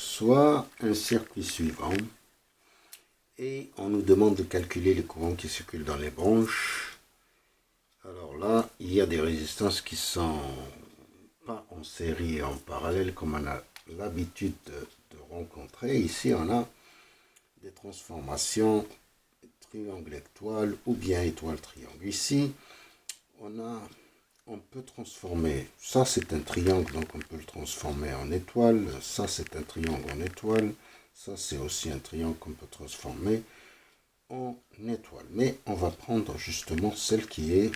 soit un circuit suivant et on nous demande de calculer les courants qui circulent dans les branches. Alors là, il y a des résistances qui sont pas en série et en parallèle comme on a l'habitude de rencontrer. Ici, on a des transformations triangle-étoile ou bien étoile-triangle. Ici, on peut transformer, ça c'est un triangle, donc on peut le transformer en étoile, ça c'est un triangle en étoile, ça c'est aussi un triangle qu'on peut transformer en étoile. Mais on va prendre justement celle qui est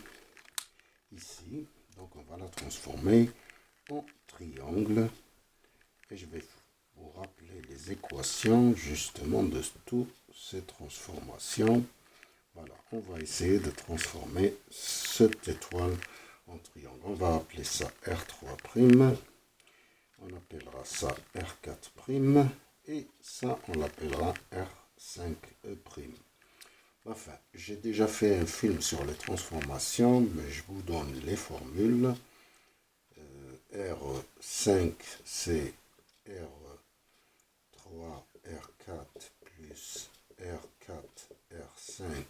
ici, donc on va la transformer en triangle. Et je vais vous rappeler les équations justement de toutes ces transformations. Voilà, on va essayer de transformer cette étoile en triangle. On va appeler ça R3', on appellera ça R4', et ça, on l'appellera R5'. Enfin, j'ai déjà fait un film sur les transformations, mais je vous donne les formules. R5, c'est R3, R4 plus R4, R5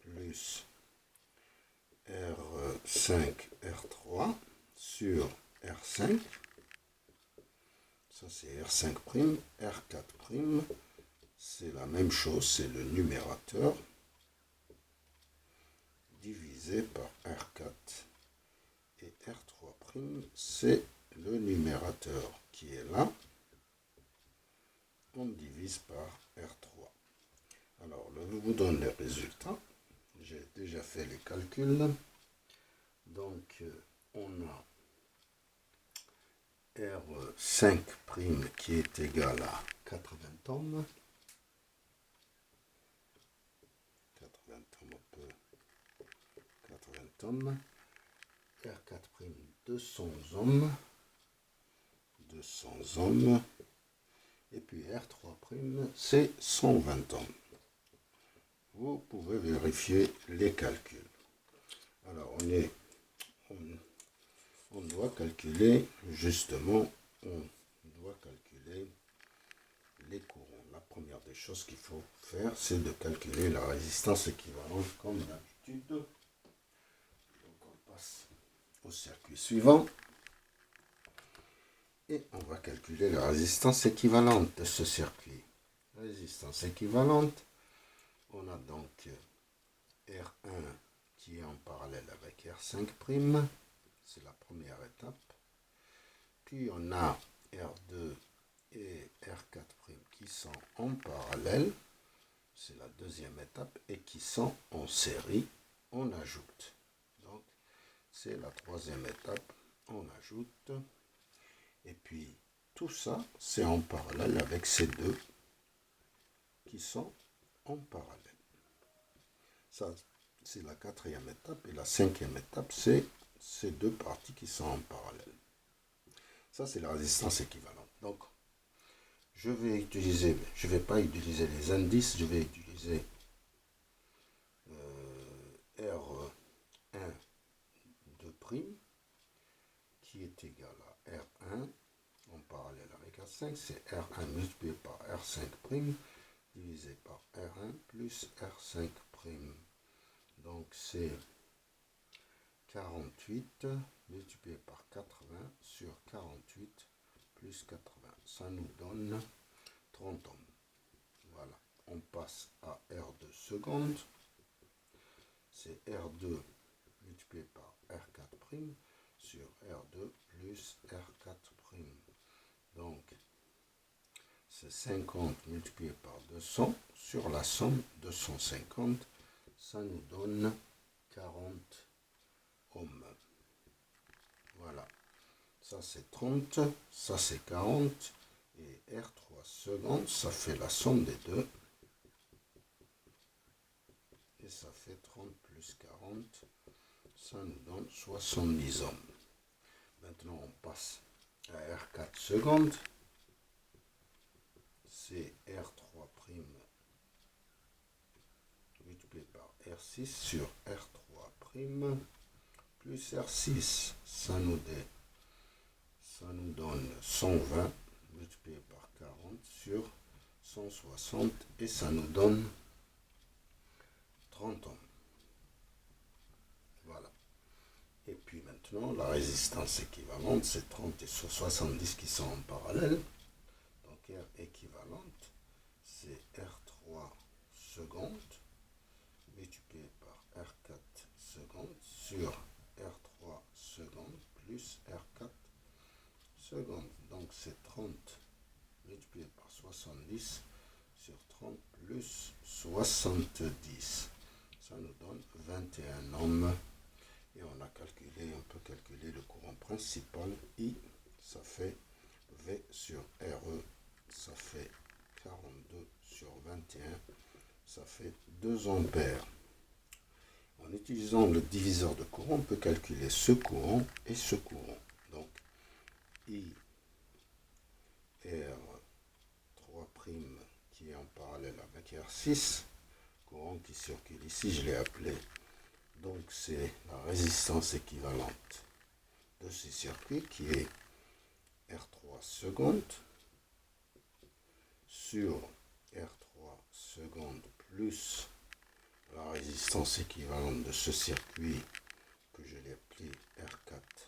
plus R5, R3 sur R5. Ça c'est R5', R4', c'est la même chose, c'est le numérateur divisé par R4. Et R3', c'est le numérateur qui est là. On divise par R3. Alors, là, je vous donne les résultats. J'ai déjà fait les calculs. Donc, on a R5' qui est égal à 80 ohms. 80 ohms, on peut 80 ohms. R4', 200 ohms. 200 ohms. Et puis R3', c'est 120 ohms. Vous pouvez vérifier les calculs. Alors, on doit calculer, justement, on doit calculer les courants. La première des choses qu'il faut faire, c'est de calculer la résistance équivalente comme d'habitude. Donc, on passe au circuit suivant. Et on va calculer la résistance équivalente de ce circuit. Résistance équivalente, on a donc R1 qui est en parallèle avec R5', c'est la première étape. Puis on a R2 et R4' qui sont en parallèle, c'est la deuxième étape, et qui sont en série, on ajoute. Donc c'est la troisième étape, on ajoute. Et puis tout ça, c'est en parallèle avec ces deux qui sont en parallèle. Ça, c'est la quatrième étape. Et la cinquième étape, c'est ces deux parties qui sont en parallèle. Ça, c'est la résistance équivalente. Donc, je ne vais pas utiliser les indices, je vais utiliser R1 2' qui est égal à R1 en parallèle avec R5, c'est R1 multiplié par R5' divisé par R1 plus R5'. Donc c'est 48 multiplié par 80 sur 48 plus 80. Ça nous donne 30 ohms. Voilà. On passe à R2 secondes. C'est R2 multiplié par R4' sur R2 plus R4'. Donc, c'est 50 multiplié par 200 sur la somme 250. Ça nous donne 40 ohms. Voilà. Ça c'est 30, ça c'est 40. Et R3 secondes, ça fait la somme des deux. Et ça fait 30 plus 40. Ça nous donne 70 ohms. Maintenant, on passe à R4 secondes. C'est R3' multiplié par R6 sur R3' plus R6. Ça nous donne 120 multiplié par 40 sur 160 et ça nous donne 30 ohms. Voilà. Et puis maintenant, la résistance équivalente, c'est 30 et sur 70 qui sont en parallèle. Donc R équivalente, c'est R3 secondes multiplié par R4 secondes sur R3 secondes plus R4 secondes. Donc c'est 30 multiplié par 70 sur 30 plus 70. Ça nous donne 21 ohms. Et on peut calculer le courant principal. I, ça fait V sur RE, ça fait 42 sur 21, ça fait 2 ampères. En utilisant le diviseur de courant, on peut calculer ce courant et ce courant. Donc, I R3' qui est en parallèle avec R6, courant qui circule ici, je l'ai appelé. Donc, c'est la résistance équivalente de ce circuit qui est R3 secondes sur R3 secondes plus la résistance équivalente de ce circuit que je l'ai appelé R4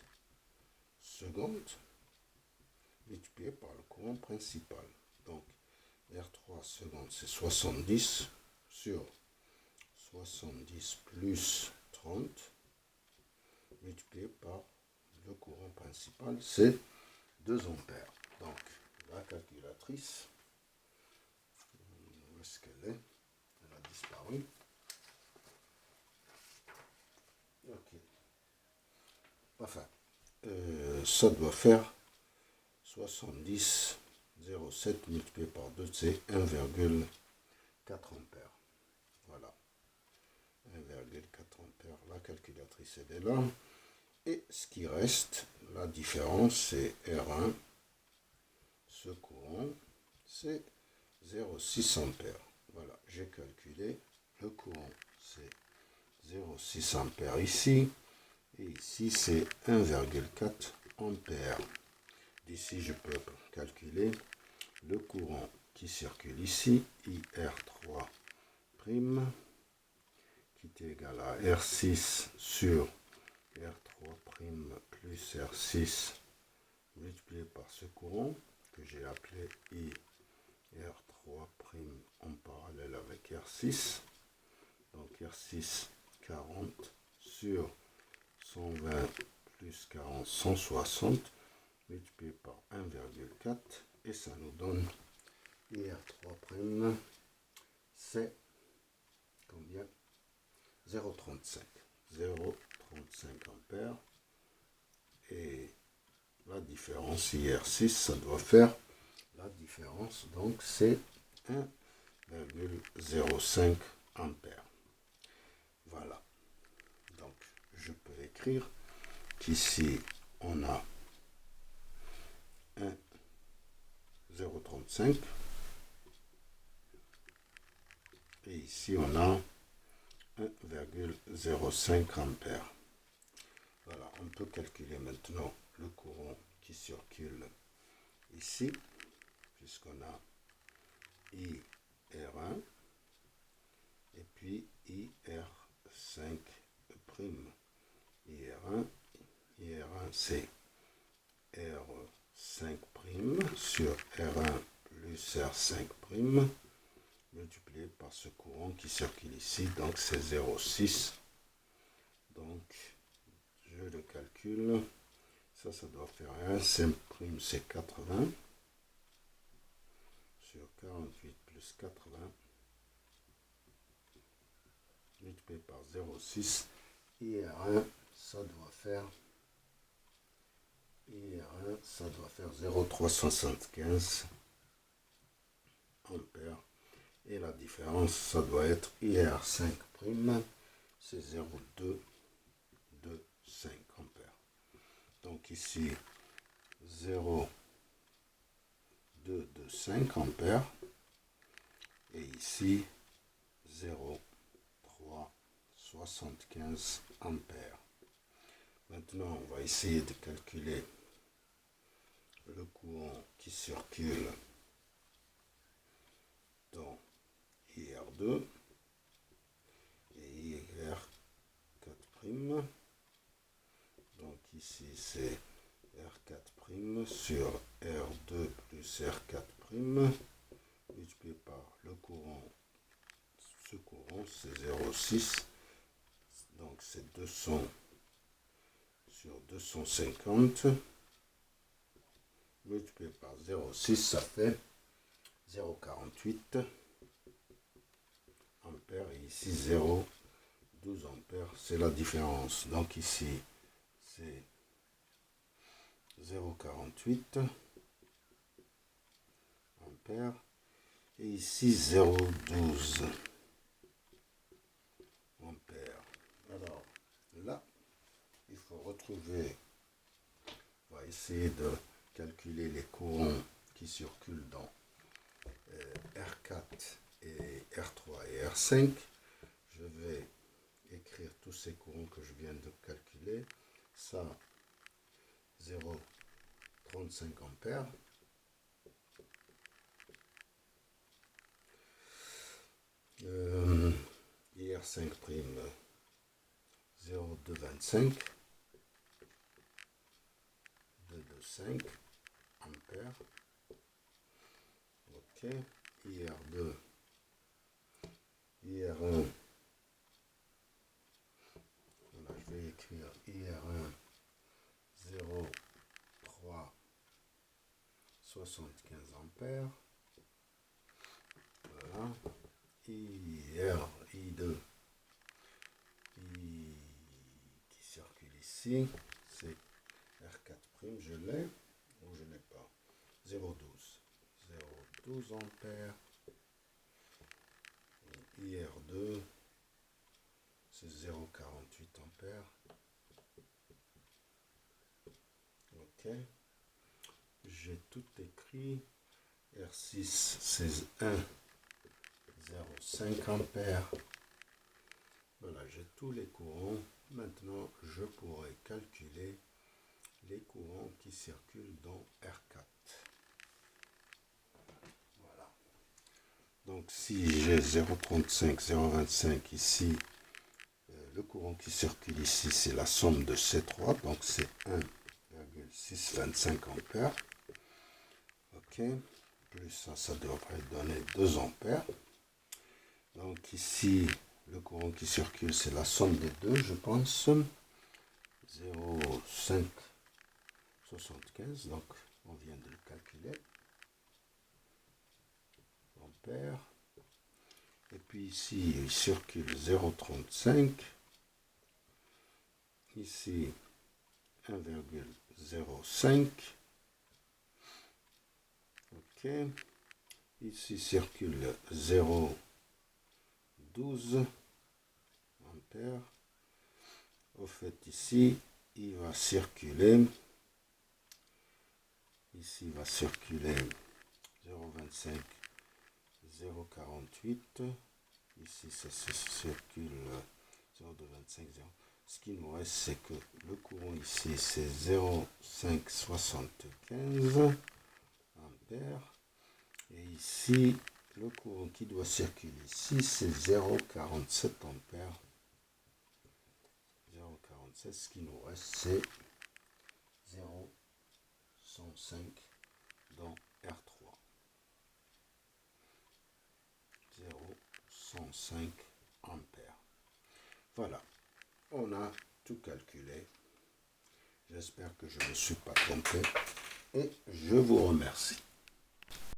secondes multiplié par le courant principal. Donc R3 secondes c'est 70 sur 70 plus 30 multiplié par le courant principal, c'est 2 ampères. Donc la calculatrice, où est-ce qu'elle est? Elle a disparu. Ok. Enfin, ça doit faire 70,07 multiplié par 2, c'est 1,4 ampères. Voilà. 1,4 ampères. La calculatrice elle est là. Et ce qui reste, la différence, c'est R1. Ce courant, c'est 0,6 ampères. Voilà, j'ai calculé le courant. C'est 0,6 ampères ici. Et ici, c'est 1,4 ampères. D'ici, je peux calculer le courant qui circule ici, IR3', qui est égal à R6 sur R3' plus R6 multiplié par ce courant que j'ai appelé IR3' en parallèle avec R6. Donc R6 40 sur 120 plus 40, 160 multiplié par 1,4 et ça nous donne IR3', c'est combien? 0,35. 0,35 ampères. Et la différence IR6, ça doit faire la différence, donc c'est 1,05 ampères. Voilà. Donc je peux écrire qu'ici on a 1,035 et ici on a 1,05 ampères. Voilà, on peut calculer maintenant le courant qui circule ici, puisqu'on a IR1 et puis IR5'. IR1 c'est R5' sur R1 plus R5' multiplié par ce courant qui circule ici, donc c'est 0,6. Donc je le calcule, ça doit faire 1, 5' c'est 80 sur 48 plus 80 multiplié par 0,6. IR1 ça doit faire 0,375 ampères et la différence ça doit être IR5', c'est 0,225 ampères. Donc ici 0,225 ampères et ici 0,375 ampères. Maintenant, on va essayer de calculer le courant qui circule IR2 et IR4'. Donc ici c'est R4' sur R2 plus R4' multiplié par le courant. Ce courant c'est 0,6. Donc c'est 200 sur 250 multiplié par 0,6, ça fait 0,48 ampères et ici 0,12 ampères, c'est la différence. Donc ici c'est 0,48 ampères et ici 0,12 ampères. Alors là, il faut retrouver, on va essayer de calculer les courants qui circulent dans R4 et R3 et R5. Je vais écrire tous ces courants que je viens de calculer. Ça, 0,35 ampères. IR5', 0,225 225 ampères. Ok, IR2, IR1, voilà, je vais écrire IR1 0,375 ampères. Voilà, I2 qui circule ici, c'est R4', je l'ai ou je n'ai pas, 0,12 ampères. IR2 c'est 0,48 ampères. Ok, j'ai tout écrit. R6 c'est 1,05 ampères. Voilà, j'ai tous les courants. Maintenant je pourrais calculer les courants qui circulent dans R4. Voilà. Donc si j'ai 0,35, 0,25 ici, le courant qui circule ici, c'est la somme de ces trois, donc c'est 1,625 ampères. Ok, plus ça devrait donner 2 ampères. Donc ici, le courant qui circule, c'est la somme des deux, je pense. 0,575, donc on vient de le calculer. Ampères. Et puis ici, il circule 0,35. Ici, 1,05. Ok. Ici circule 0,12 ampères. Au fait, ici, il va circuler. Ici, il va circuler 0,25, 0,48. Ici, ça circule 0,25, 0. Ce qui nous reste, c'est que le courant ici, c'est 0,575 ampères. Et ici, le courant qui doit circuler ici, c'est 0,47 ampères. 0,47, ce qui nous reste, c'est 0,105 dans R3. 0,105 ampères. Voilà, on a tout calculé. J'espère que je ne me suis pas trompé et je vous remercie.